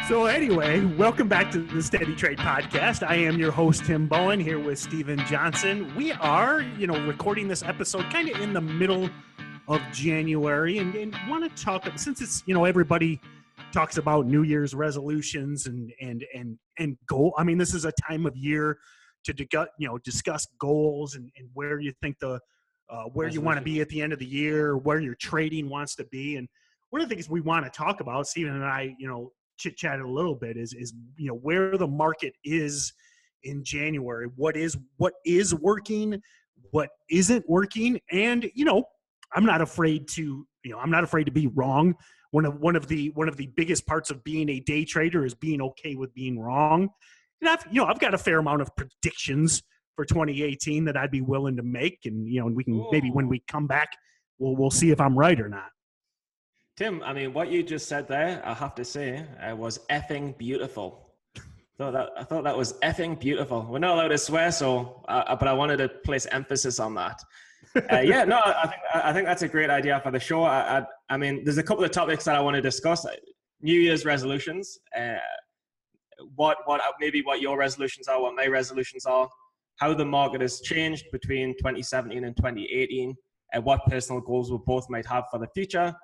So anyway, welcome back to the Steady Trade Podcast. I am your host, Tim Bowen, here with Steven Johnson. We are, recording this episode kind of in the middle of January and want to talk, since it's, everybody talks about New Year's resolutions and goal. I mean, this is a time of year to discuss goals and where you think where you want to be at the end of the year, where your trading wants to be. And one of the things we want to talk about, Steven and I, chit-chatted a little bit is where the market is in January. What is working, what isn't working, and I'm not afraid to be wrong. One of the biggest parts of being a day trader is being okay with being wrong. And I've got a fair amount of predictions for 2018 that I'd be willing to make, and we can maybe when we come back we'll see if I'm right or not. Tim, I mean, what you just said there, I have to say, was effing beautiful. I thought that was effing beautiful. We're not allowed to swear, but I wanted to place emphasis on that. I think that's a great idea for the show. I mean, there's a couple of topics that I want to discuss. New Year's resolutions, what your resolutions are, what my resolutions are, how the market has changed between 2017 and 2018, and what personal goals we both might have for the future.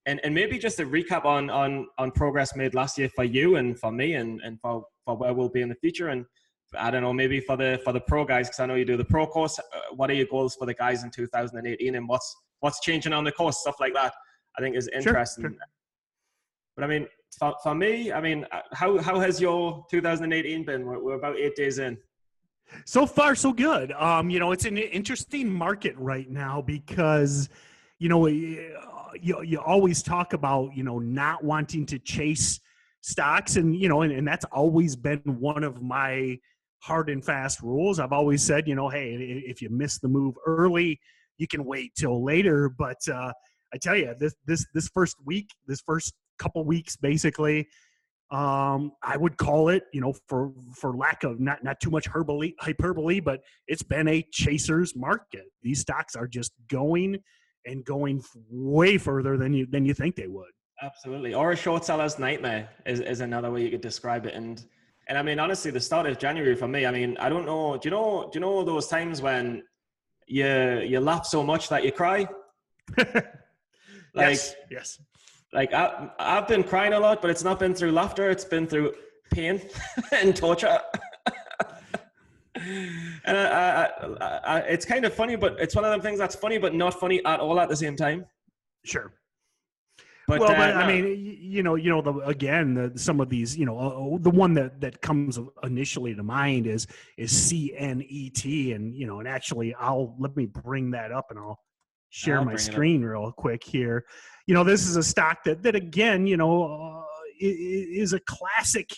And maybe just a recap on progress made last year for you and for me and for where we'll be in the future. And I don't know, maybe for the pro guys, because I know you do the pro course, what are your goals for the guys in 2018 and what's changing on the course, stuff like that, I think is interesting. Sure. But I mean, for me, I mean, how has your 2018 been? We're about 8 days in. So far, so good. It's an interesting market right now because, you always talk about, not wanting to chase stocks and that's always been one of my hard and fast rules. I've always said, hey, if you miss the move early, you can wait till later. But I tell you, this first couple weeks, basically, I would call it, for lack of not too much hyperbole, but it's been a chaser's market. These stocks are just going way further than you think they would. Absolutely. Or a short seller's nightmare is another way you could describe it. And I mean, honestly, the start of January for me, I mean, I don't know. Do you know those times when you laugh so much that you cry? Yes. Like I've been crying a lot, but it's not been through laughter. It's been through pain and torture. And it's kind of funny, but it's one of them things that's funny, but not funny at all at the same time. Sure. But I mean, some of these, the one that comes initially to mind is CNET, and actually let me bring that up and I'll share my screen real quick here. This is a stock that again, is a classic.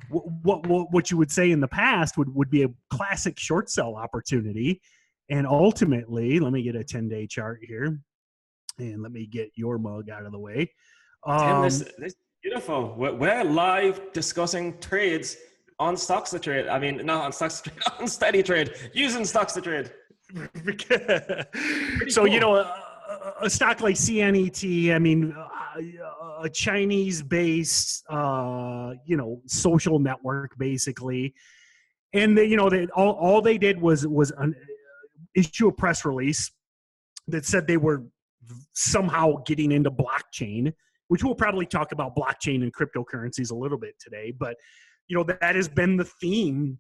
What you would say in the past would be a classic short sell opportunity. And ultimately, let me get a 10-day chart here and let me get your mug out of the way. Tim, this is beautiful. We're live discussing trades on StocksToTrade. I mean, not on StocksToTrade, on Steady Trade, using StocksToTrade. So, cool. A stock like CNET, I mean, a Chinese-based, social network, basically. And, all they did was issue a press release that said they were somehow getting into blockchain, which we'll probably talk about blockchain and cryptocurrencies a little bit today. But, that has been the theme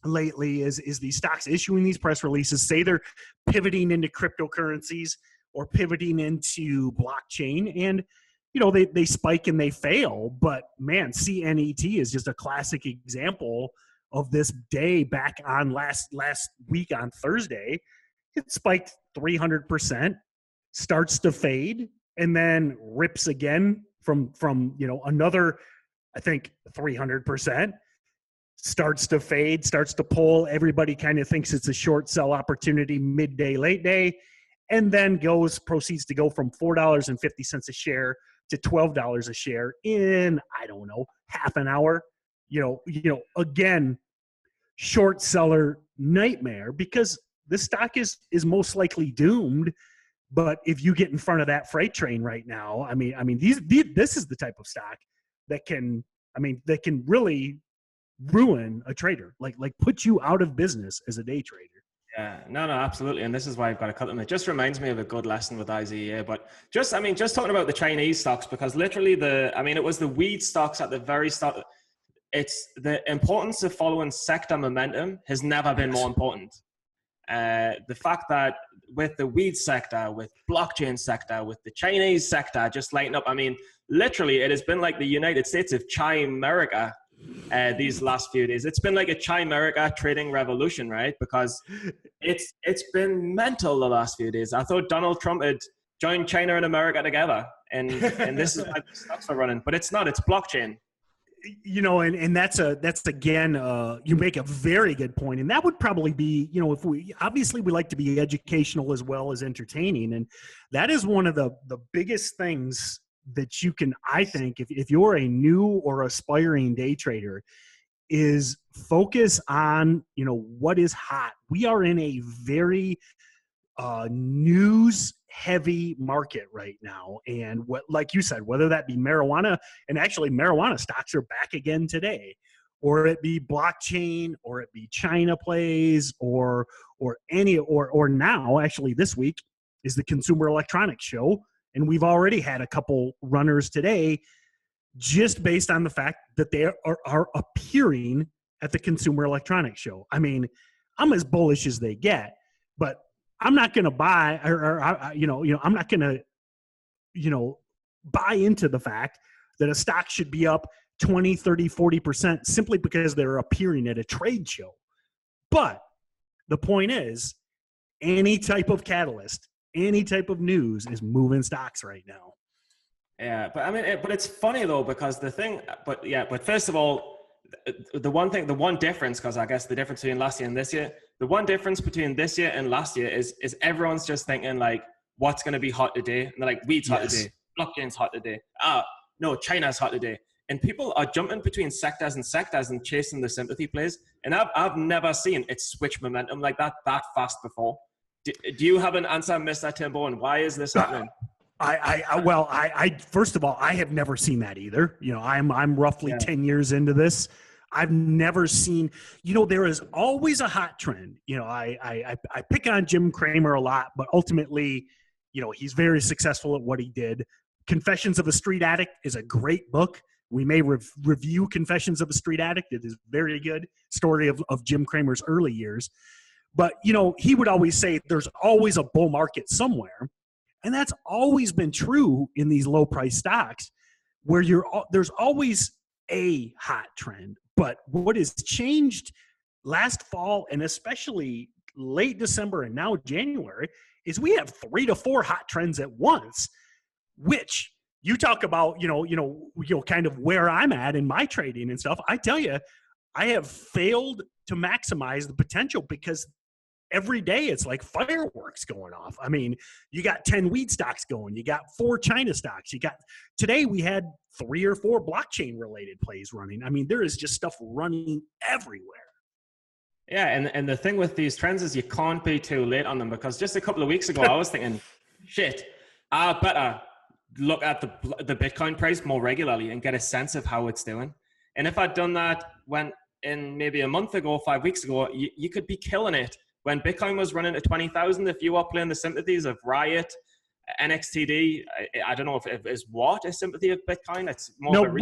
lately is these stocks issuing these press releases, say they're pivoting into cryptocurrencies or pivoting into blockchain, and they spike and they fail. But man, CNET is just a classic example of this day. Back on last week on Thursday, it spiked 300%, starts to fade, and then rips again from another, I think, 300%. Starts to fade, starts to pull. Everybody kind of thinks it's a short sell opportunity midday, late day, and then proceeds to go from $4.50 a share to $12 a share in, I don't know, half an hour. Again, short seller nightmare, because this stock is most likely doomed. But if you get in front of that freight train right now, I mean, this is the type of stock that can I mean, they can really ruin a trader, like put you out of business as a day trader. Yeah, no, absolutely. And this is why I've got to cut them. It just reminds me of a good lesson with IZEA. But just talking about the Chinese stocks, because literally it was the weed stocks at the very start. It's the importance of following sector momentum has never been more important. The fact that with the weed sector, with blockchain sector, with the Chinese sector just lighting up, I mean, literally it has been like the United States of Chimerica these last few days. It's been like a Chimerica trading revolution, right? Because it's been mental the last few days. I thought Donald Trump had joined China and America together, and this is why the stocks are running. But it's not. It's blockchain. You know, and that's again, you make a very good point, and that would probably be, you know, if we like to be educational as well as entertaining, and that is one of the biggest things that you can, I think, if you're a new or aspiring day trader, is focus on, you know, what is hot. We are in a very news heavy market right now, and what, like you said, whether that be marijuana, and actually marijuana stocks are back again today, or it be blockchain, or it be China plays, or now actually this week is the Consumer Electronics Show, and we've already had a couple runners today just based on the fact that they are appearing at the Consumer Electronics Show. I mean, I'm as bullish as they get, but I'm not going to buy, I'm not going to, buy into the fact that a stock should be up 20, 30, 40% simply because they're appearing at a trade show. But the point is, any type of catalyst, any type of news is moving stocks right now. Yeah, but I mean, but it's funny though, because but first of all, the one difference, because I guess the difference between last year and this year, the one difference between this year and last year is everyone's just thinking like, what's going to be hot today? And they're like, weed's hot today, blockchain's hot today. No, China's hot today. And people are jumping between sectors and chasing the sympathy plays. And I've never seen it switch momentum like that fast before. Do you have an answer, Mr. Timbo, and why is this happening? I first of all, I have never seen that either. You know, I'm roughly 10 years into this. I've never seen, there is always a hot trend. You know, I pick on Jim Cramer a lot, but ultimately, he's very successful at what he did. Confessions of a Street Addict is a great book. We may review Confessions of a Street Addict. It is a very good story of Jim Cramer's early years. But, he would always say there's always a bull market somewhere. And that's always been true in these low price stocks, where there's always a hot trend. But what has changed last fall, and especially late December and now January, is we have 3 to 4 hot trends at once, which you talk about, kind of where I'm at in my trading and stuff. I tell you, I have failed to maximize the potential because every day it's like fireworks going off. I mean, you got 10 weed stocks going. You got 4 China stocks. Today we had 3 or 4 blockchain related plays running. I mean, there is just stuff running everywhere. Yeah. And the thing with these trends is you can't be too late on them, because just a couple of weeks ago, I was thinking, shit, I better look at the Bitcoin price more regularly and get a sense of how it's doing. And if I'd done that in maybe a month ago, 5 weeks ago, you could be killing it. When Bitcoin was running at 20,000, if you were playing the sympathies of Riot, NXTD, I don't know if it is Watt a sympathy of Bitcoin. It's more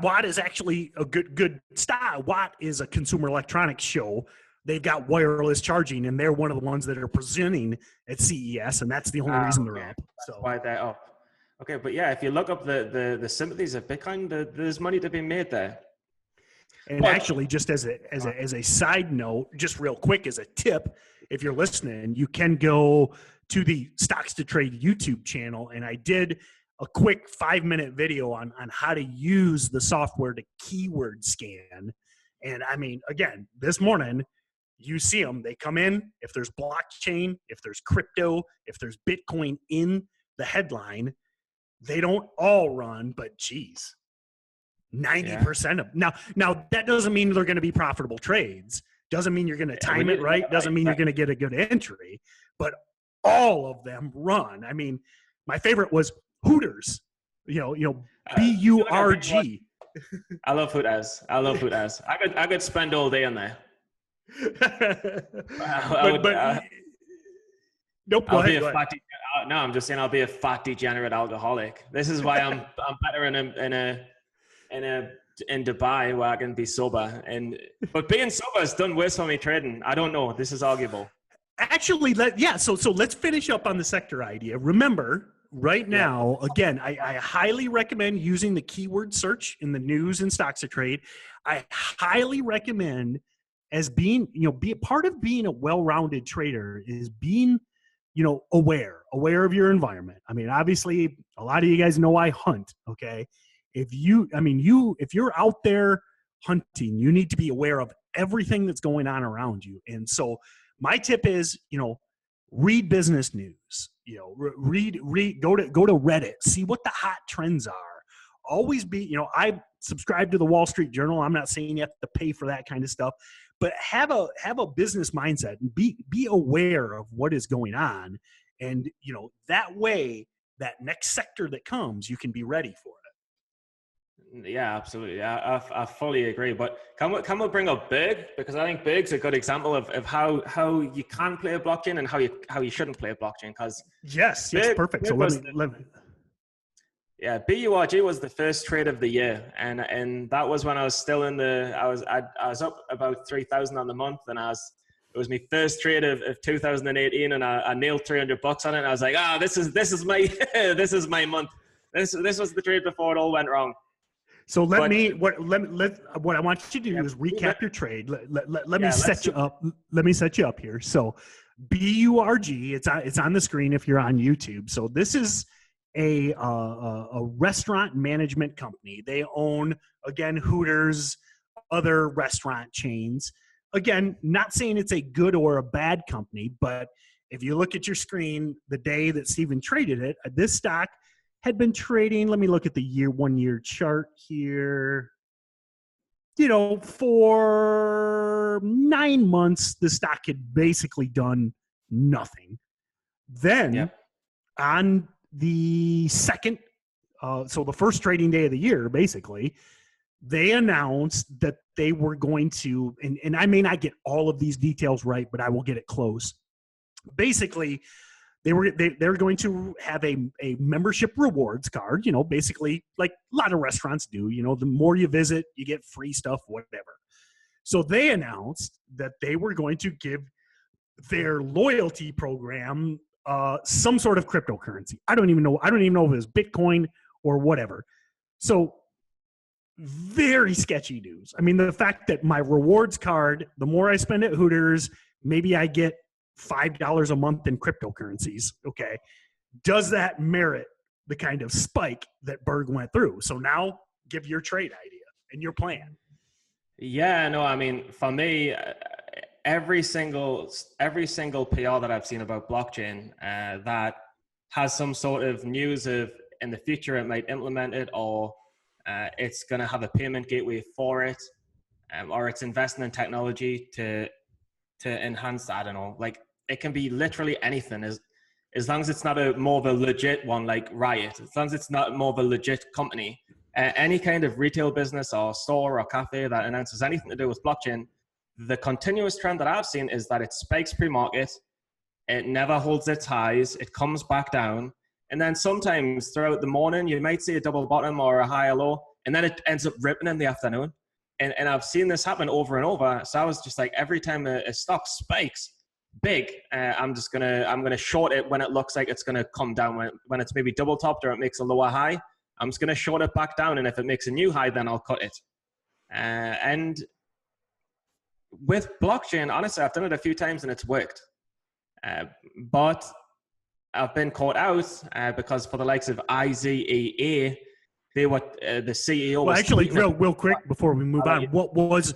Watt is actually a good style. Watt is a consumer electronics show. They've got wireless charging, and they're one of the ones that are presenting at CES, and that's the only reason they're up. So why they're up. Okay, but yeah, if you look up the sympathies of Bitcoin, there's money to be made there. And actually, just as a side note, just real quick as a tip, if you're listening, you can go to the StocksToTrade YouTube channel, and I did a quick 5-minute video on how to use the software to keyword scan. And I mean, again, this morning, you see them. They come in. If there's blockchain, if there's crypto, if there's Bitcoin in the headline, they don't all run, but geez. 90% of now that doesn't mean they're going to be profitable trades. Doesn't mean you're going to time it right. Doesn't mean you're going to get a good entry. But all of them run. I mean, my favorite was Hooters. BURG. I love Hooters. I love Hooters. I could spend all day in there. but nope. Go I'll be ahead. a Go ahead. fat. No, I'm just saying I'll be a fat degenerate alcoholic. This is why I'm better in Dubai where I can be sober. But being sober has done worse for me trading. I don't know. This is arguable. Actually, so let's finish up on the sector idea. Remember, right now, again, I highly recommend using the keyword search in the news and StocksToTrade. I highly recommend as being, be a part of being a well-rounded trader is being, aware of your environment. I mean, obviously, a lot of you guys know I hunt. Okay, if you're out there hunting, you need to be aware of everything that's going on around you. And so my tip is, read business news, read, go to Reddit, see what the hot trends are. Always be, I subscribe to the Wall Street Journal. I'm not saying you have to pay for that kind of stuff, but have a business mindset and be aware of what is going on. And, that way, that next sector that comes, you can be ready for it. Yeah, absolutely. I fully agree. But can we bring up Berg? Because I think Berg's a good example of how you can play a blockchain and how you shouldn't play a blockchain. Because yes, perfect. So let me. Yeah, BURG was the first trade of the year, and that was when I was still I was up about 3,000 on the month, and it was my first trade of 2018, and I nailed $300 on it. And I was like, this is my this is my month. This was the trade before it all went wrong. So what I want you to do is recap your trade. Let me set you up. Let me set you up here. So BURG, it's on the screen if you're on YouTube. So this is a restaurant management company. They own, again, Hooters, other restaurant chains. Again, not saying it's a good or a bad company, but if you look at your screen, the day that Steven traded it, this stock had been trading. Let me look at the 1 year chart here. For 9 months, the stock had basically done nothing. Then on the second, so the first trading day of the year, basically, they announced that they were going to, and I may not get all of these details right, but I will get it close. Basically, they're going to have a membership rewards card, basically like a lot of restaurants do. The more you visit, you get free stuff, whatever. So they announced that they were going to give their loyalty program some sort of cryptocurrency. I don't even know if it was Bitcoin or whatever. So very sketchy news. I mean, the fact that my rewards card, the more I spend at Hooters, maybe I get $5 a month in cryptocurrencies. Okay. Does that merit the kind of spike that Berg went through? So now give your trade idea and your plan. Yeah, no, I mean, for me, every single PR that I've seen about blockchain that has some sort of news of in the future it might implement it, or it's going to have a payment gateway for it, or it's investing in technology to enhance, I don't know, like it can be literally anything as long as it's not more of a legit one like Riot, as long as it's not more of a legit company. Any kind of retail business or store or cafe that announces anything to do with blockchain, the continuous trend that I've seen is that it spikes pre-market, it never holds its highs, it comes back down, and then sometimes throughout the morning you might see a double bottom or a high or low, and then it ends up ripping in the afternoon. And I've seen this happen over and over. So I was just like, every time a stock spikes big, I'm gonna short it when it looks like it's gonna come down. When it's maybe double topped or it makes a lower high, I'm just gonna short it back down. And if it makes a new high, then I'll cut it. And with blockchain, honestly, I've done it a few times and it's worked. But I've been caught out because for the likes of IZEA, they were the CEO. Well, actually, real quick before we move on, what was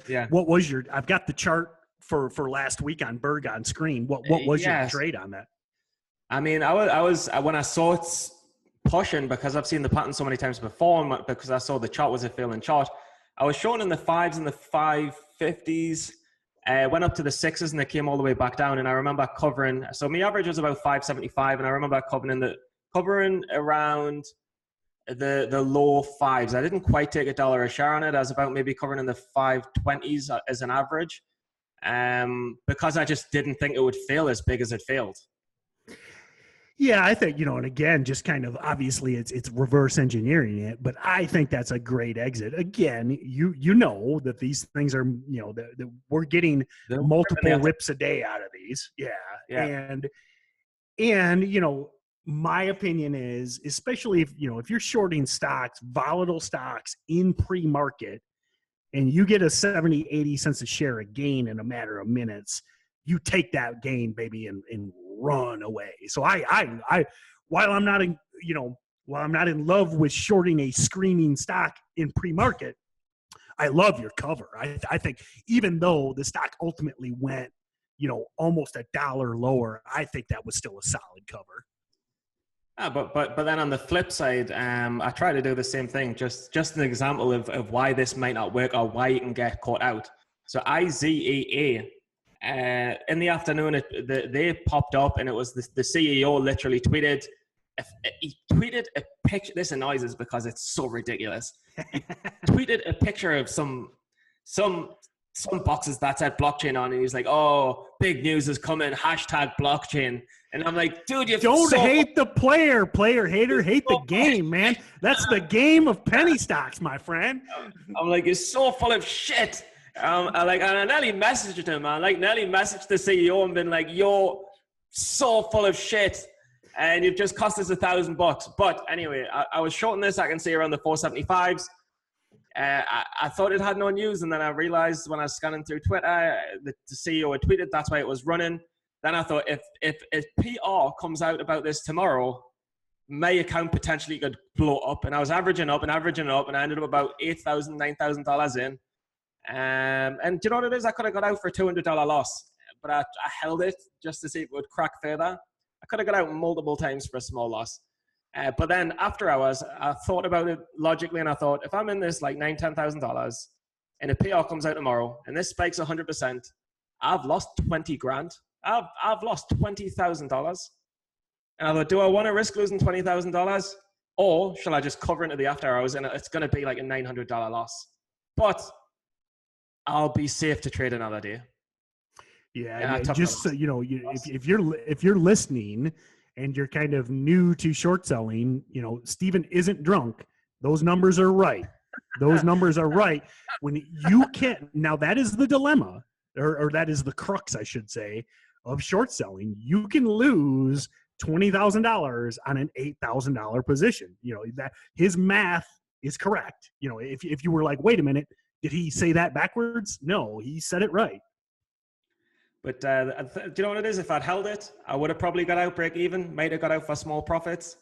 your? I've got the chart for last week on Berg on screen. What was your trade on that? I mean, I was when I saw it pushing, because I've seen the pattern so many times before, and because I saw the chart was a failing chart, I was short in the 5s and the 550s. Went up to the 6s and they came all the way back down. And I remember covering. So my average was about 575, and I remember covering around the low fives. I didn't quite take $1 a share on it. I was about maybe covering in the 520s as an average, because I just didn't think it would fail as big as it failed. Yeah, I think, and again, just kind of obviously it's reverse engineering it, but I think that's a great exit. Again, you know that these things are, that we're getting multiple rips a day out of these. Yeah. And my opinion is, especially if you're shorting stocks, volatile stocks in pre-market, and you get a 70, 80 cents a share of gain in a matter of minutes, you take that gain, baby, and run away. So I while I'm not in love with shorting a screaming stock in pre-market, I love your cover. I think even though the stock ultimately went, almost $1 lower, I think that was still a solid cover. But then on the flip side, I try to do the same thing. Just an example of why this might not work or why you can get caught out. So IZEA, in the afternoon, they popped up, and it was the CEO literally tweeted. He tweeted a picture. This annoys us because it's so ridiculous. He tweeted a picture of some boxes that said blockchain on, and he's like, "Oh, big news is coming! #blockchain." And I'm like, dude, you don't hate the player, hater, hate the game, man. That's the game of penny stocks, my friend. I'm like, you're so full of shit. And I nearly messaged him. Nearly messaged the CEO and been like, you're so full of shit, and you've just cost us $1,000. But anyway, I was shorting this. I can see around the 475s. I thought it had no news, and then I realized when I was scanning through Twitter, the CEO had tweeted that's why it was running. Then I thought, if PR comes out about this tomorrow, my account potentially could blow up. And I was averaging up, and I ended up about $8,000, $9,000 in. And do you know what it is? I could have got out for a $200 loss, but I held it just to see if it would crack further. I could have got out multiple times for a small loss. But then after hours, I thought about it logically, and I thought, if I'm in this like $9,000, $10,000, and a PR comes out tomorrow, and this spikes 100%, I've lost 20 grand. I've lost $20,000. And I thought, do I want to risk losing $20,000, or shall I just cover into the after hours, and it's going to be like a $900 loss? But I'll be safe to trade another day. Yeah, and just so if you're listening and you're kind of new to short selling, Steven isn't drunk. Those numbers are right. Those numbers are right. When you can't, now that is the dilemma, or that is the crux, I should say, of short selling. You can lose $20,000 on an $8,000 position. That his math is correct. If you were like, wait a minute, did he say that backwards? No, he said it right. But do you know what it is? If I'd held it, I would have probably got out break even, might have got out for small profits.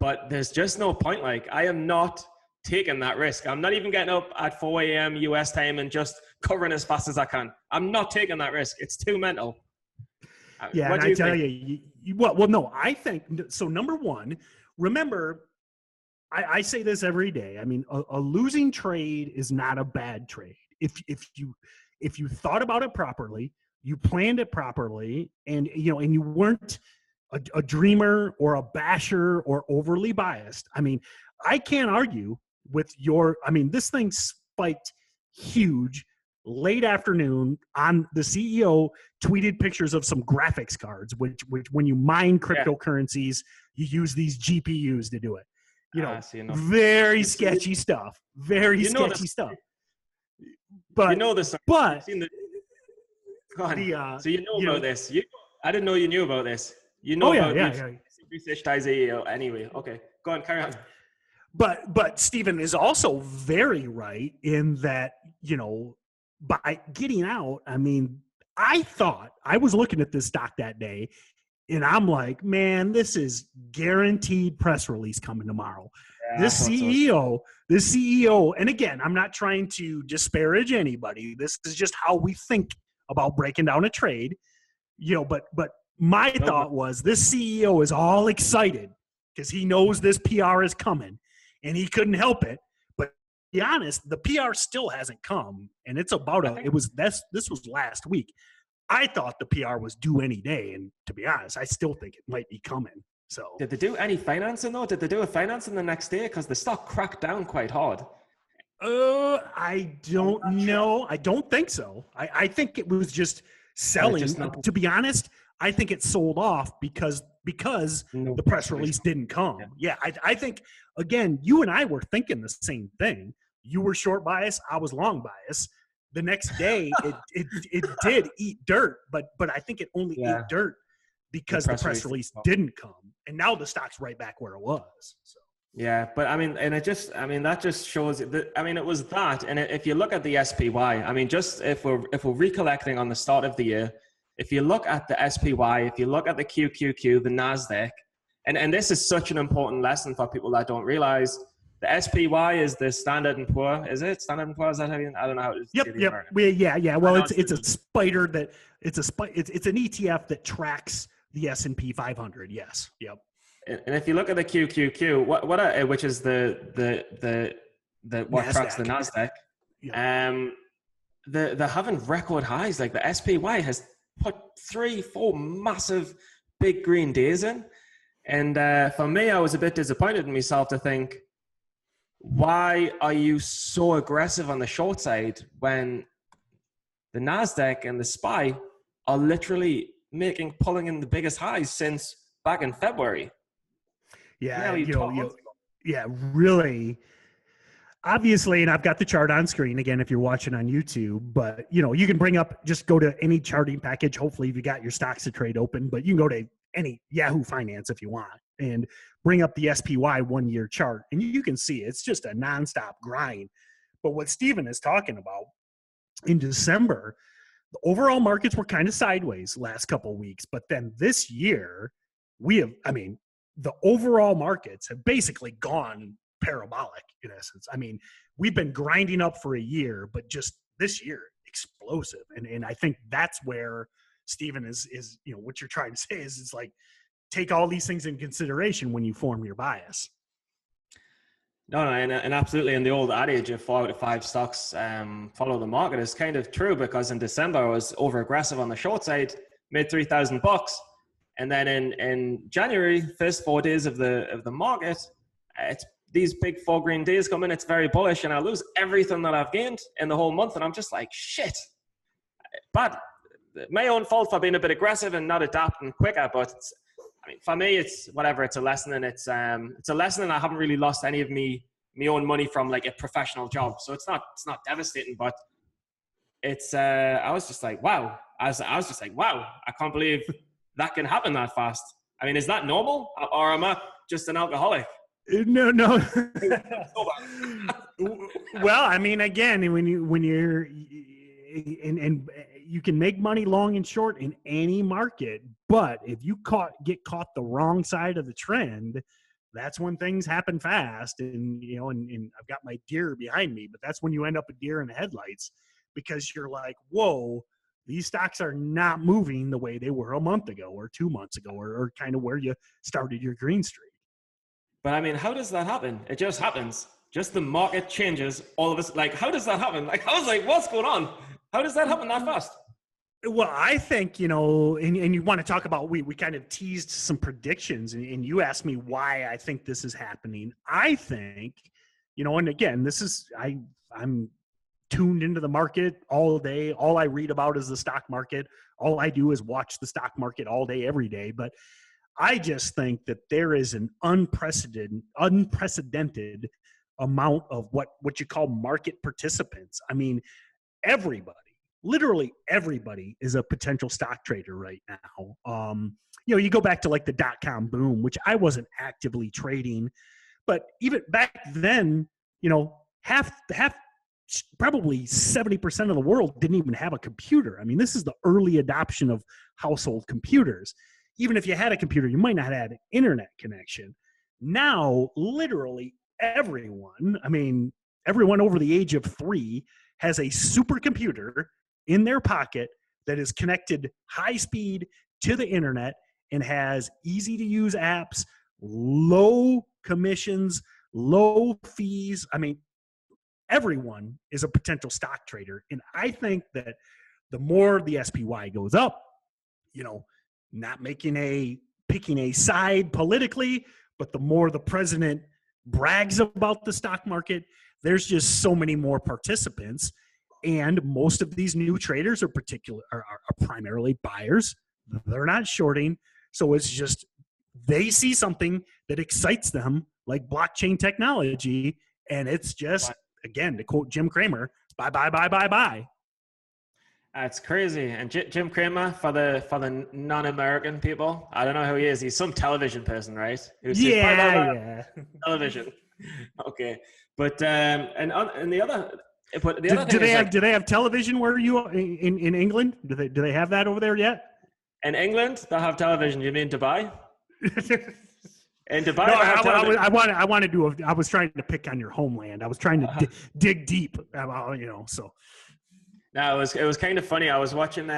But there's just no point. Like, I am not taking that risk. I'm not even getting up at 4 a.m. US time and just covering as fast as I can. I'm not taking that risk. It's too mental. Yeah, and I tell you, well, no, I think so. Number one, remember, I say this every day. I mean, a losing trade is not a bad trade. If you thought about it properly, you planned it properly, and you weren't a dreamer or a basher or overly biased. I mean, I can't argue with this thing spiked huge late afternoon on the CEO tweeted pictures of some graphics cards, which when you mine cryptocurrencies, you use these GPUs to do it. Very sketchy stuff. Very sketchy stuff. But this. But go on. So about this. I didn't know you knew about this. Researched IZEA anyway. Okay, go on, carry on. But Stephen is also very right in that, by getting out, I mean, I thought, I was looking at this stock that day, and I'm like, man, this is guaranteed press release coming tomorrow. Yeah, this CEO, and again, I'm not trying to disparage anybody. This is just how we think about breaking down a trade, but my thought was this CEO is all excited because he knows this PR is coming, and he couldn't help it. But to be honest, the PR still hasn't come, and it's this was last week. I thought the PR was due any day, and to be honest, I still think it might be coming. So did they do any financing though? Did they do a financing the next day? Because the stock cracked down quite hard. I don't know. I don't think so. I think it was just selling. Just not, To be honest, I think it sold off because no the press release didn't come. Yeah, I think, again, you and I were thinking the same thing. You were short bias, I was long bias. The next day, it did eat dirt, but I think it only ate dirt because the press release didn't come, and now the stock's right back where it was. So. Yeah, but I mean, and that just shows that, I mean, it was that. And if you look at the SPY, I mean, just if we're recollecting on the start of the year, if you look at the SPY, if you look at the QQQ, the NASDAQ, and this is such an important lesson for people that don't realize, the SPY is the Standard and Poor. Is it Standard and Poor? Is that how I don't know how to say the American. Yeah. Well, it's a spider that it's an ETF that tracks the S&P 500. Yes. Yep. And if you look at the QQQ, which is the what NASDAQ. Tracks the NASDAQ, they're having record highs. Like the SPY has put 3-4 massive big green days in. And for me, I was a bit disappointed in myself to think, why are you so aggressive on the short side when the NASDAQ and the SPY are literally pulling in the biggest highs since back in February? Yeah, really. Obviously, and I've got the chart on screen again if you're watching on YouTube, but you can just go to any charting package. Hopefully, if you got your StocksToTrade open, but you can go to any Yahoo Finance if you want and bring up the SPY 1-year chart, and you can see it's just a nonstop grind. But what Steven is talking about, in December, the overall markets were kind of sideways last couple of weeks, but then this year the overall markets have basically gone parabolic in essence. I mean, we've been grinding up for a year, but just this year, explosive. And I think that's where Steven is what you're trying to say is it's like, take all these things in consideration when you form your bias. No, and absolutely. And the old adage of 4 out of 5 stocks follow the market is kind of true, because in December I was over aggressive on the short side, made $3,000. And then in January, first 4 days of the market, it's these big 4 green days come in. It's very bullish, and I lose everything that I've gained in the whole month. And I'm just like, shit. But my own fault for being a bit aggressive and not adapting quicker. But for me, it's whatever. It's a lesson, and it's a lesson, and I haven't really lost any of my own money from like a professional job. So it's not devastating, but it's I was just like, wow. I was just like, wow. I can't believe that can happen that fast. I mean, is that normal, or am I just an alcoholic? No. Well, I mean, again, when you're and you can make money long and short in any market, but if you get caught the wrong side of the trend, that's when things happen fast. And and I've got my deer behind me, but that's when you end up a deer in the headlights, because you're like, whoa. These stocks are not moving the way they were a month ago or 2 months ago, or kind of where you started your green streak. But I mean, how does that happen? It just happens. Just the market changes all of us. Like, how does that happen? Like, I was like, what's going on? How does that happen that fast? Well, I think, and you want to talk about, we kind of teased some predictions, and you asked me why I think this is happening. I think, and again, I'm tuned into the market all day. All I read about is the stock market. All I do is watch the stock market all day, every day. But I just think that there is an unprecedented amount of what you call market participants. I mean, literally everybody is a potential stock trader right now. You go back to like the .com boom, which I wasn't actively trading, but even back then, half probably 70% of the world didn't even have a computer. I mean, this is the early adoption of household computers. Even if you had a computer, you might not have had an internet connection. Now, literally everyone over the age of 3 has a supercomputer in their pocket that is connected high speed to the internet and has easy to use apps, low commissions, low fees. I mean, everyone is a potential stock trader. And I think that the more the SPY goes up, not making a picking a side politically, but the more the president brags about the stock market, there's just so many more participants. And most of these new traders are primarily buyers. They're not shorting. So it's just they see something that excites them, like blockchain technology, and it's just, again, to quote Jim Cramer, buy, buy, buy, buy, buy. That's crazy. And Jim Cramer, for the non-American people, I don't know who he is. He's some television person, right? Yeah. Television. Okay, but and the other. But the other do thing they have television where you in England? Do they have that over there yet? In England, they'll have television. You mean Dubai? In Dubai, no, I was trying to pick on your homeland. I was trying to dig deep, so. No, it was kind of funny. I was watching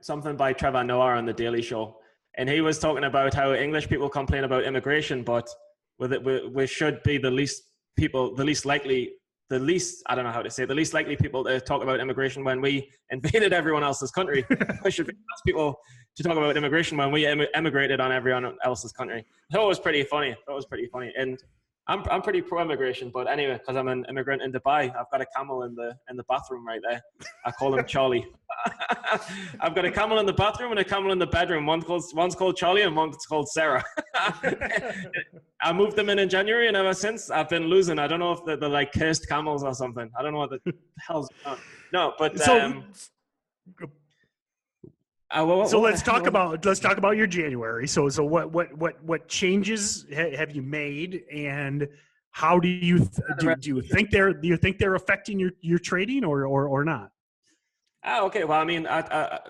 something by Trevor Noah on The Daily Show, and he was talking about how English people complain about immigration, but we should be the least likely people to talk about immigration when we invaded everyone else's country. We should be the last people to talk about immigration when we emigrated on everyone else's country. That was pretty funny. And I'm pretty pro-immigration, but anyway, because I'm an immigrant in Dubai, I've got a camel in the bathroom right there. I call him Charlie. I've got a camel in the bathroom and a camel in the bedroom. One's called Charlie and one's called Sarah. I moved them in January, and ever since I've been losing. I don't know if they're like cursed camels or something. I don't know what the hell's going on. No, but so let's talk about your January. So what changes have you made, and how do you think they're affecting your trading or not? Okay. Well, I mean,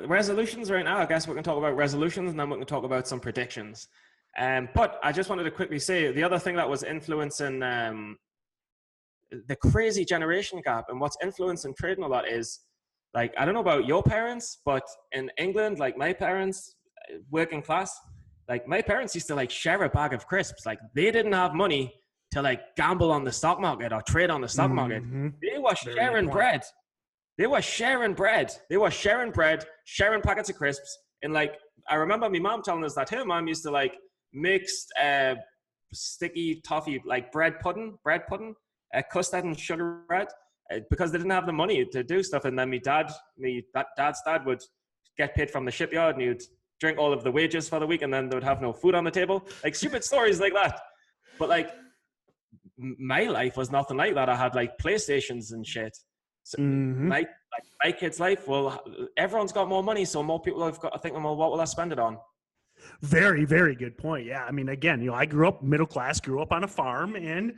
resolutions right now. I guess we can talk about resolutions, and then we can talk about some predictions. But I just wanted to quickly say the other thing that was influencing the crazy generation gap, and what's influencing trading a lot is, like, I don't know about your parents, but in England, like my parents, working class, like my parents used to like share a bag of crisps. Like they didn't have money to like gamble on the stock market or trade on the stock market. They were sharing bread. They were sharing bread. Sharing packets of crisps. And like, I remember my mom telling us that her mom used to like mixed sticky toffee, like bread pudding, custard and sugar bread. Because they didn't have the money to do stuff. And then my dad's dad would get paid from the shipyard, and he'd drink all of the wages for the week, and then they would have no food on the table. Like stupid stories like that. But like my life was nothing like that. I had like PlayStations and shit. So my kid's life, well, everyone's got more money, so more people have got to think, well, what will I spend it on? Very, very good point. Yeah. I mean, again, I grew up middle class, grew up on a farm, and,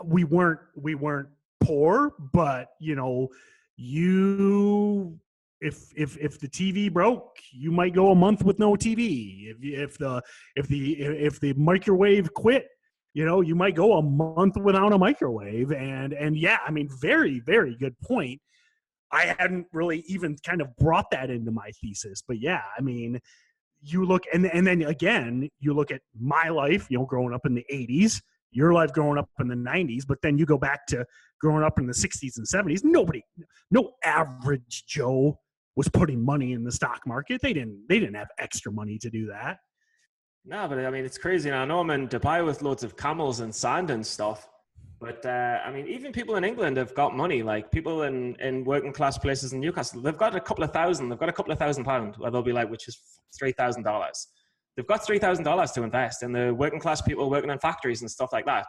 we weren't poor, but if the TV broke, you might go a month with no TV. If the microwave quit, you might go a month without a microwave. And yeah, I mean, very, very good point. I hadn't really even kind of brought that into my thesis, but yeah, I mean, you look, and then again, you look at my life, growing up in the 80s, your life growing up in the 90s, but then you go back to growing up in the 60s and 70s. No average Joe was putting money in the stock market. They didn't have extra money to do that. No, but I mean, it's crazy. I know I'm in Dubai with loads of camels and sand and stuff, but I mean, even people in England have got money. Like people in working class places in Newcastle, they've got a couple of thousand pounds, where they'll be like, which is $3,000. They've got $3,000 to invest in the working class people working in factories and stuff like that.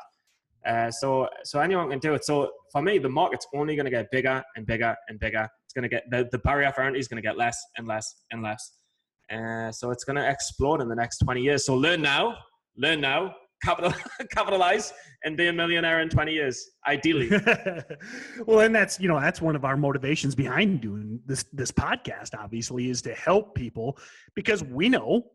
So anyone can do it. So for me, the market's only going to get bigger and bigger and bigger. It's going to get the barrier for entry is going to get less and less and less. So it's going to explode in the next 20 years. So learn now, capitalize, and be a millionaire in 20 years, ideally. Well, and that's one of our motivations behind doing this podcast, obviously, is to help people, because we know,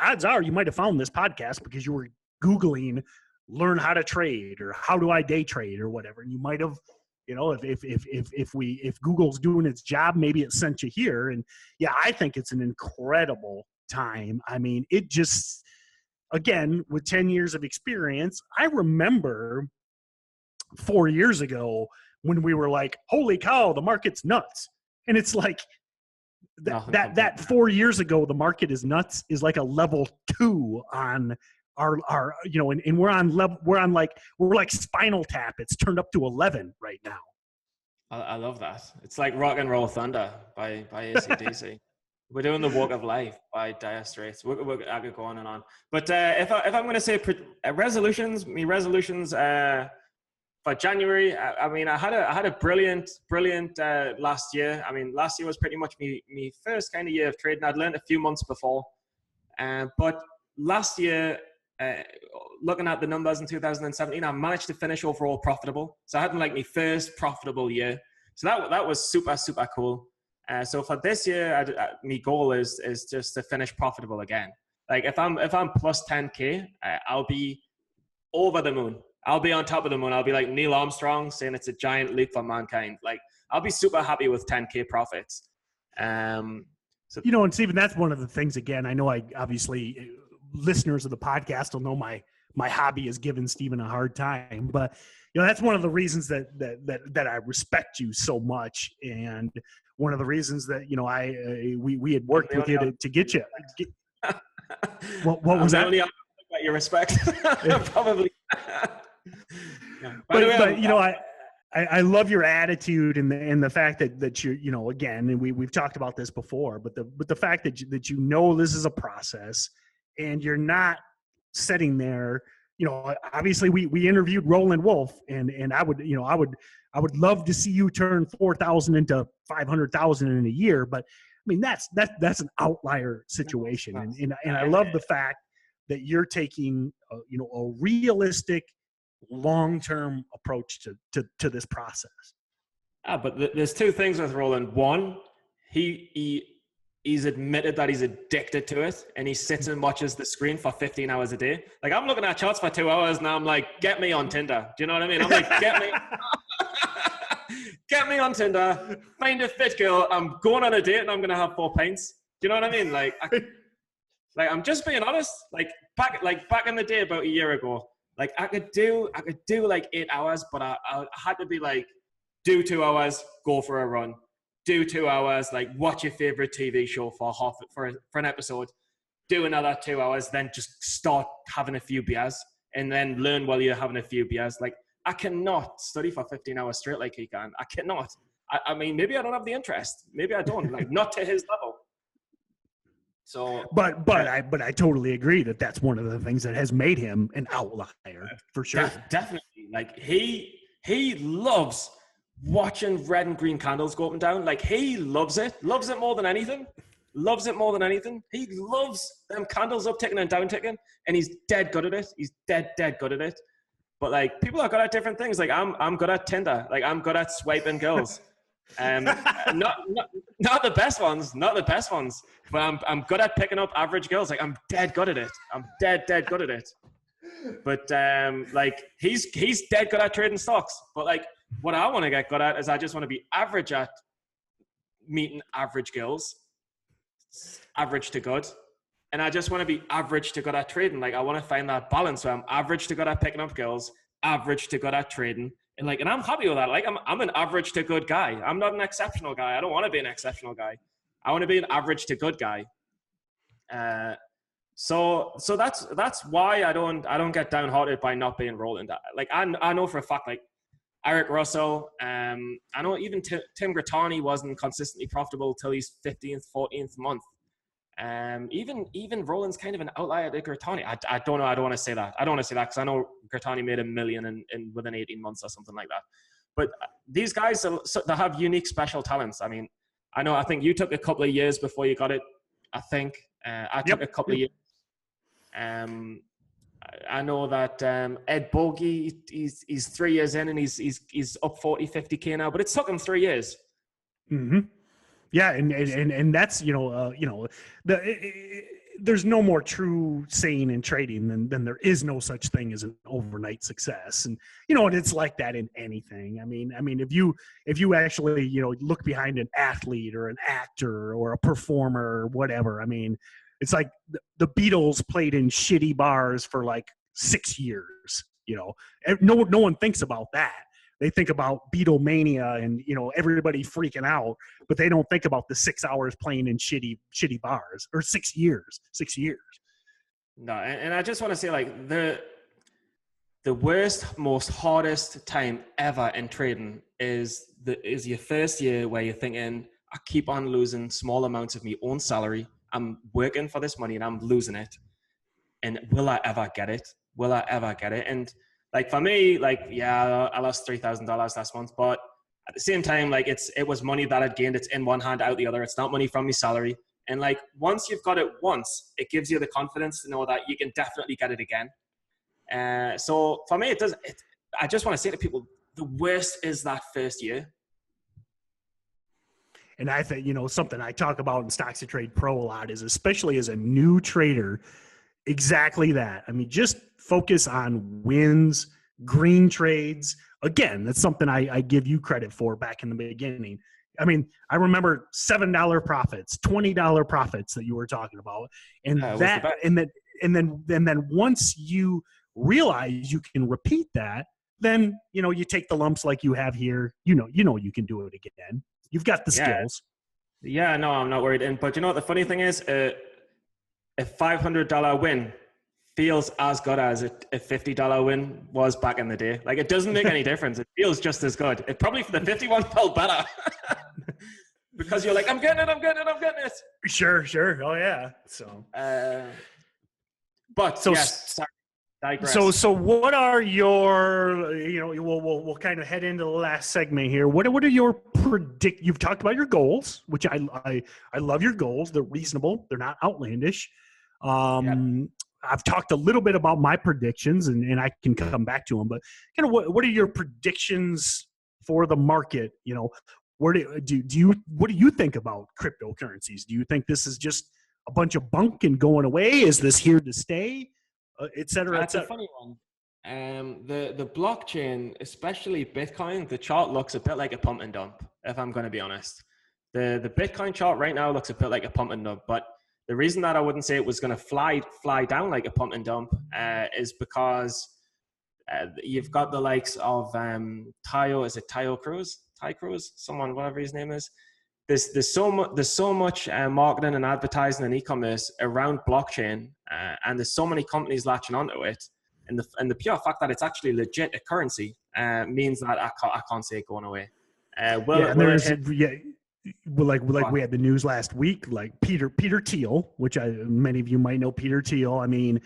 odds are you might have found this podcast because you were Googling learn how to trade or how do I day trade or whatever. And you might have, if Google's doing its job, maybe it sent you here. And yeah, I think it's an incredible time. I mean, it just, again, with 10 years of experience, I remember 4 years ago when we were like, holy cow, the market's nuts. And it's like, Nothing that 4 years ago, the market is nuts, is like a level 2 on our and we're like Spinal Tap. It's turned up to 11 right now. I love that. It's like Rock and Roll Thunder by AC/DC. We're doing The Walk of Life by Dire Straits. I could go on and on. But if I'm going to say resolutions, for January, I had a brilliant last year. I mean, last year was pretty much me first kind of year of trading. I'd learned a few months before, but last year, looking at the numbers in 2017, I managed to finish overall profitable. So I had my first profitable year. So that was super, super cool. So for this year, my goal is just to finish profitable again. Like if I'm plus 10K, I'll be over the moon. I'll be on top of the moon. I'll be like Neil Armstrong saying it's a giant leap for mankind. Like I'll be super happy with 10K profits. And Stephen, that's one of the things, again, I know obviously listeners of the podcast will know my hobby is giving Stephen a hard time, but that's one of the reasons that I respect you so much. And one of the reasons that, we had worked with you to get you. What was that? About your respect. Probably. But I love your attitude and the fact that you're, again, and we've talked about this before, but the fact that this is a process and you're not sitting there, obviously we interviewed Roland Wolf and I would love to see you turn 4,000 into 500,000 in a year, but I mean, that's an outlier situation. And I love the fact that you're taking, a realistic, long-term approach to this process. But there's two things with Roland. One, he's admitted that he's addicted to it, and he sits and watches the screen for 15 hours a day. Like I'm looking at charts for 2 hours now. I'm like, get me on Tinder. Do you know what I mean? I'm like, get me on Tinder. Find a fit girl. I'm going on a date, and I'm gonna have 4 pints. Do you know what I mean? Like I'm just being honest. Like back in the day, about a year ago. Like I could do like 8 hours, but I had to be like, do 2 hours, go for a run. Do 2 hours, like watch your favorite TV show for an episode. Do another 2 hours, then just start having a few beers and then learn while you're having a few beers. Like I cannot study for 15 hours straight like he can. I cannot. I mean, maybe I don't have the interest. Maybe I don't. Like not to his level. So, but I totally agree that that's one of the things that has made him an outlier for sure. Definitely, like he loves watching red and green candles go up and down. Like he loves it more than anything. He loves them candles up ticking and down ticking, and he's dead good at it. He's dead good at it. But like people are good at different things. Like I'm good at Tinder. Like I'm good at swiping girls. Not the best ones, but I'm good at picking up average girls. Like I'm dead good at it. But like he's dead good at trading stocks. But like what I want to get good at is I just want to be average at meeting average girls, average to good, and I just want to be average to good at trading. Like I want to find that balance where I'm average to good at picking up girls, average to good at trading. And I'm happy with that. Like I'm an average to good guy. I'm not an exceptional guy. I don't want to be an exceptional guy. I want to be an average to good guy. So that's why I don't get downhearted by not being Roland. Like I know for a fact, like Eric Russell, I know even Tim Grattani wasn't consistently profitable till his 15th, 14th month. Even Roland's kind of an outlier to Grattani. I don't know. I don't want to say that. Because I know Grattani made $1 million in within 18 months or something like that. But these guys, they have unique special talents. I mean, I think you took a couple of years before you got it. I think I took a couple of years. I know that Ed Bogey, he's 3 years in and he's up 40, 50K now, but it took him 3 years. Mm-hmm. Yeah, and that's there's no more true saying in trading than there is no such thing as an overnight success, and and it's like that in anything. I mean, if you actually look behind an athlete or an actor or a performer or whatever, I mean, it's like the Beatles played in shitty bars for like 6 years. No one thinks about that. They think about Beatlemania and, everybody freaking out, but they don't think about the 6 hours playing in shitty bars, or 6 years. No, and I just want to say, like, the worst, most hardest time ever in trading is your first year, where you're thinking, I keep on losing small amounts of my own salary. I'm working for this money and I'm losing it. And will I ever get it? Will I ever get it? And like for me, like, yeah, I lost $3,000 last month, but at the same time, like it was money that I'd gained. It's in one hand, out the other. It's not money from my salary. And like, once you've got it once, it gives you the confidence to know that you can definitely get it again. So for me, I just want to say to people, the worst is that first year. And I think, something I talk about in StocksToTrade Pro a lot is, especially as a new trader, exactly that. I mean, just focus on wins, green trades. Again, that's something I give you credit for back in the beginning. I mean, I remember $7 profits, $20 profits that you were talking about. And then once you realize you can repeat that, then, you take the lumps like you have here, you can do it again. You've got the skills. Yeah, no, I'm not worried. But you know what the funny thing is? A $500 win feels as good as a $50 win was back in the day. Like, it doesn't make any difference. It feels just as good. It probably, for the 51 felt better. Because you're like, I'm getting it. Sure. Oh yeah. So yes, digress. So what are your, we'll kind of head into the last segment here. What are your you've talked about your goals, which I love your goals. They're reasonable. They're not outlandish. I've talked a little bit about my predictions, and I can come back to them, but kind of what are your predictions for the market? What do you think about cryptocurrencies? Do you think this is just a bunch of bunk and going away? Is this here to stay? Et cetera, That's a funny one. The blockchain, especially Bitcoin, the chart looks a bit like a pump and dump, if I'm going to be honest. The Bitcoin chart right now looks a bit like a pump and dump, but the reason that I wouldn't say it was going to fly down like a pump and dump is because you've got the likes of Ty Cruz, someone, whatever his name is. There's so much marketing and advertising and e-commerce around blockchain, and there's so many companies latching onto it. And the pure fact that it's actually legit a currency means that I can't see it going away. We had the news last week, like Peter Thiel, which many of you might know Peter Thiel. I mean,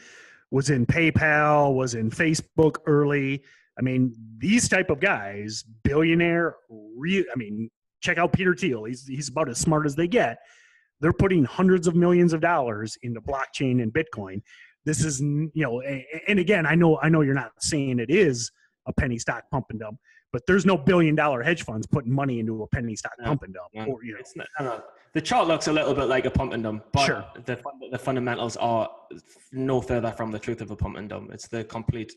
was in PayPal, was in Facebook early. I mean, these type of guys, billionaire. Check out Peter Thiel. He's about as smart as they get. They're putting hundreds of millions of dollars into blockchain and Bitcoin. This is, and again, I know you're not saying it is a penny stock pump and dump, but there's no $1 billion hedge funds putting money into a penny stock pump and dump. It's not, the chart looks a little bit like a pump and dump, but sure, the fundamentals are no further from the truth of a pump and dump. It's the complete,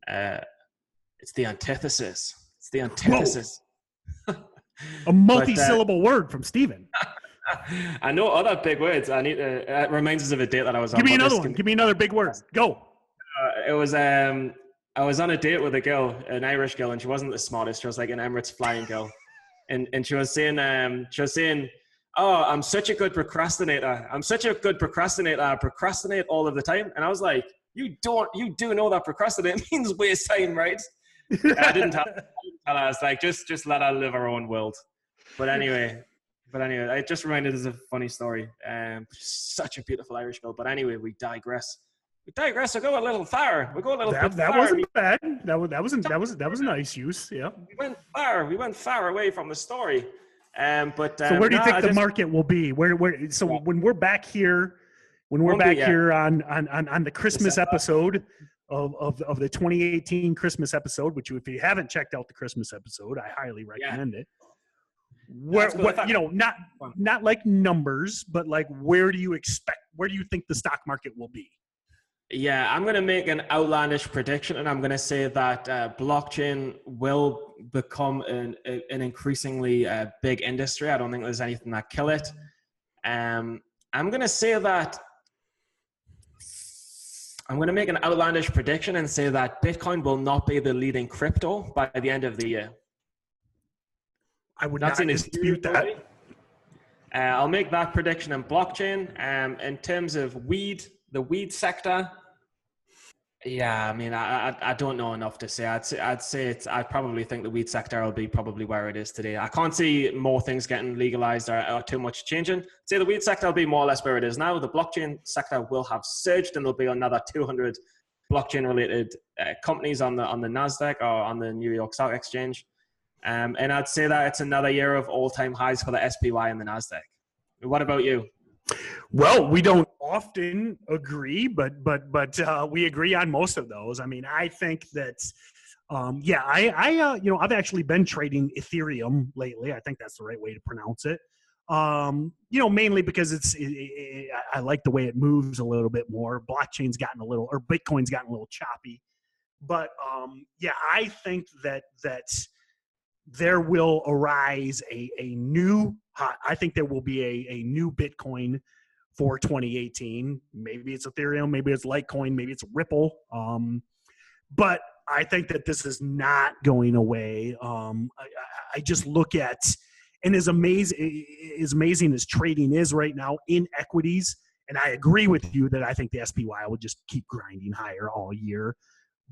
it's the antithesis. It's the antithesis. A multi-syllable word from Steven. I know other big words. I need to. It reminds us of a date that I was on. Give me another one. Give me another big word. Go. It was. I was on a date with a girl, an Irish girl, and she wasn't the smartest. She was like an Emirates flying girl, and she was saying, "Oh, I'm such a good procrastinator. I procrastinate all of the time." And I was like, "You do know that procrastinate means waste time, right?" I didn't tell her. I was like, just let her live her own world. But anyway, it just reminded us of a funny story. Such a beautiful Irish girl. But anyway, we digress. We go a little far. We go a little bit far. That wasn't bad. That was a nice use. Yeah. We went far away from the story. So where do you think the market will be? When we're back here, on the Christmas episode of the 2018 Christmas episode, which if you haven't checked out the Christmas episode, I highly recommend it. Not like numbers, but like where do you think the stock market will be? Yeah, I'm going to make an outlandish prediction, and I'm going to say that blockchain will become an increasingly big industry. I don't think there's anything that kill it. I'm going to say that I'm going to make an outlandish prediction and say that Bitcoin will not be the leading crypto by the end of the year. I would not dispute that. I'll make that prediction in blockchain. In terms of the weed sector, yeah, I mean, I don't know enough to say. I probably think the weed sector will be probably where it is today. I can't see more things getting legalized or too much changing. I'd say the weed sector will be more or less where it is now. The blockchain sector will have surged, and there'll be another 200 blockchain-related companies on the NASDAQ or on the New York Stock Exchange. And I'd say that it's another year of all-time highs for the SPY and the NASDAQ. What about you? Well, we don't often agree, but we agree on most of those. I mean, I think that, I've actually been trading Ethereum lately. I think that's the right way to pronounce it. Mainly because I like the way it moves a little bit more. Bitcoin's gotten a little choppy, but I think that there will arise I think there will be a new Bitcoin for 2018. Maybe it's Ethereum, maybe it's Litecoin, maybe it's Ripple. But I think that this is not going away. I just look at, and as amazing as trading is right now in equities, and I agree with you that I think the SPY will just keep grinding higher all year.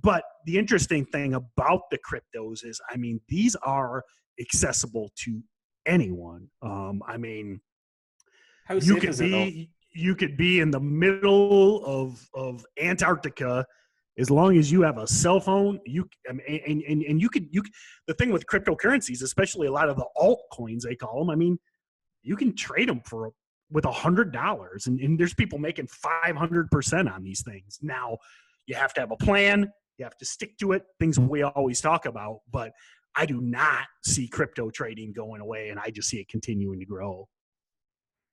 But the interesting thing about the cryptos is, I mean, these are accessible to anyone. I mean, how safe is it though? You could be in the middle of Antarctica as long as you have a cell phone. The thing with cryptocurrencies, especially a lot of the altcoins they call them, I mean, you can trade them with $100, and there's people making 500% on these things. Now, you have to have a plan. You have to stick to it, things we always talk about, but I do not see crypto trading going away, and I just see it continuing to grow.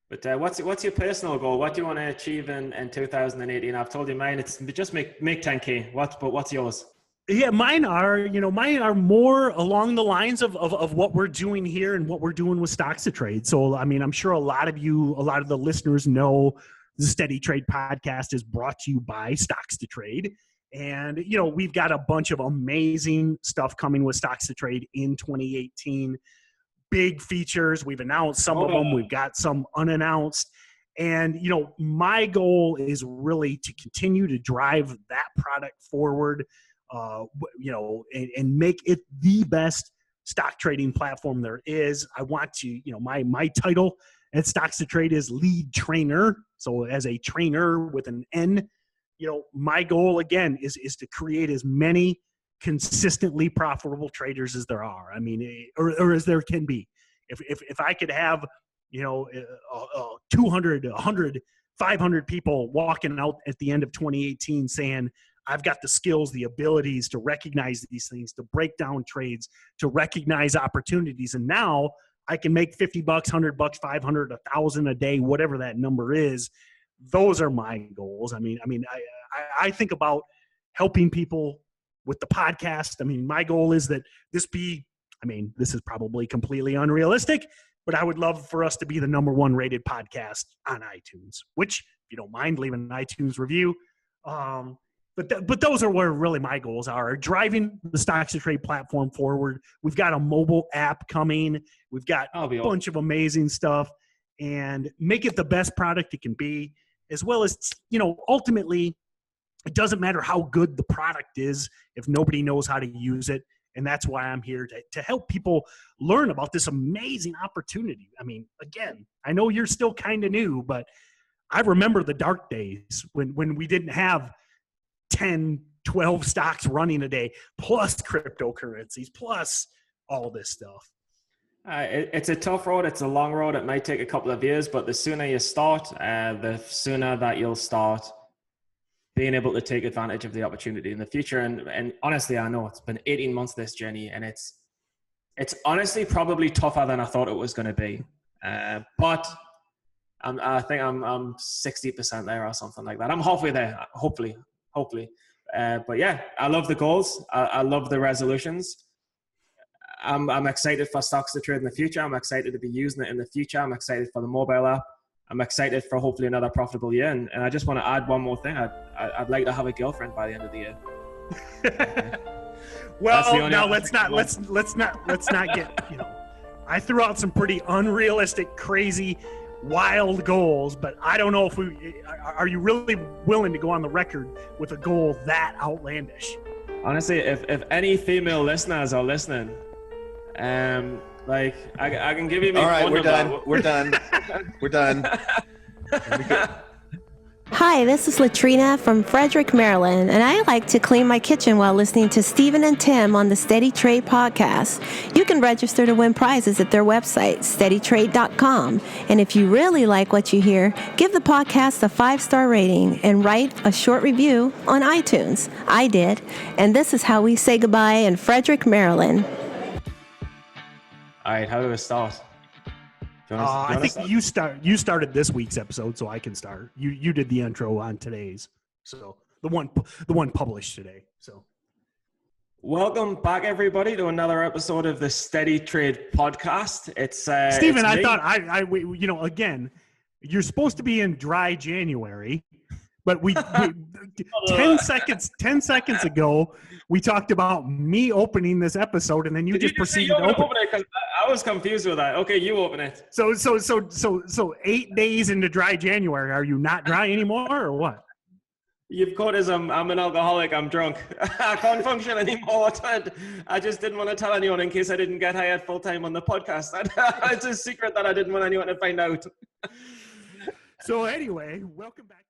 But what's your personal goal? What do you want to achieve in 2018? I've told you mine. It's just make 10K. But what's yours? Yeah, mine are more along the lines of what we're doing here and what we're doing with StocksToTrade. So, I mean, I'm sure a lot of the listeners know the Steady Trade podcast is brought to you by StocksToTrade. And, we've got a bunch of amazing stuff coming with StocksToTrade in 2018. Big features. We've announced some of them. We've got some unannounced. And, my goal is really to continue to drive that product forward, and make it the best stock trading platform there is. I want to, my title at StocksToTrade is lead trainer. So as a trainer with an N, my goal again is to create as many consistently profitable traders as there are. I mean, or as there can be. If I could have, 200, 100, 500 people walking out at the end of 2018 saying, I've got the skills, the abilities to recognize these things, to break down trades, to recognize opportunities. And now I can make $50, $100, 500, 1,000 a day, whatever that number is. Those are my goals. I mean, I think about helping people with the podcast. I mean, my goal is that this is probably completely unrealistic, but I would love for us to be the #1 rated podcast on iTunes, which, if you don't mind, leave an iTunes review. But those are where really my goals are, driving the StocksToTrade platform forward. We've got a mobile app coming. We've got a bunch of amazing stuff, and make it the best product it can be, as well as, ultimately, it doesn't matter how good the product is if nobody knows how to use it. And that's why I'm here to help people learn about this amazing opportunity. I mean, again, I know you're still kind of new, but I remember the dark days when we didn't have 10, 12 stocks running a day, plus cryptocurrencies, plus all this stuff. It's a tough road. It's a long road. It might take a couple of years, but the sooner you start, the sooner that you'll start being able to take advantage of the opportunity in the future. And honestly, I know it's been 18 months, this journey, and it's honestly probably tougher than I thought it was going to be. But I think I'm 60% there or something like that. I'm halfway there, hopefully. But yeah, I love the goals. I love the resolutions. I'm excited for StocksToTrade in the future. I'm excited to be using it in the future. I'm excited for the mobile app. I'm excited for hopefully another profitable year. And I just want to add one more thing. I'd like to have a girlfriend by the end of the year. Well, now let's not get, I threw out some pretty unrealistic, crazy, wild goals, but I don't know if are you really willing to go on the record with a goal that outlandish? Honestly, if any female listeners are listening, like I can give you my all right, phone we're number. done. We're done. Hi, this is Latrina from Frederick, Maryland, and I like to clean my kitchen while listening to Stephen and Tim on the Steady Trade podcast. You can register to win prizes at their website, SteadyTrade.com. And if you really like what you hear, give the podcast a 5-star rating and write a short review on iTunes. I did. And this is how we say goodbye in Frederick, Maryland. All right, how do we start? I think you started this week's episode, so I can start. You did the intro on today's, so the one published today. So, welcome back, everybody, to another episode of the Steady Trade podcast. It's Stephen. It's I thought again, you're supposed to be in dry January, but we 10 seconds ago we talked about me opening this episode, and then you just proceeded to open it. I was confused with that. Okay, you open it. So 8 days into dry January, are you not dry anymore, or what? You've caught as I'm an alcoholic. I'm drunk. I can't function anymore. I just didn't want to tell anyone in case I didn't get hired full time on the podcast. It's a secret that I didn't want anyone to find out. So anyway, welcome back.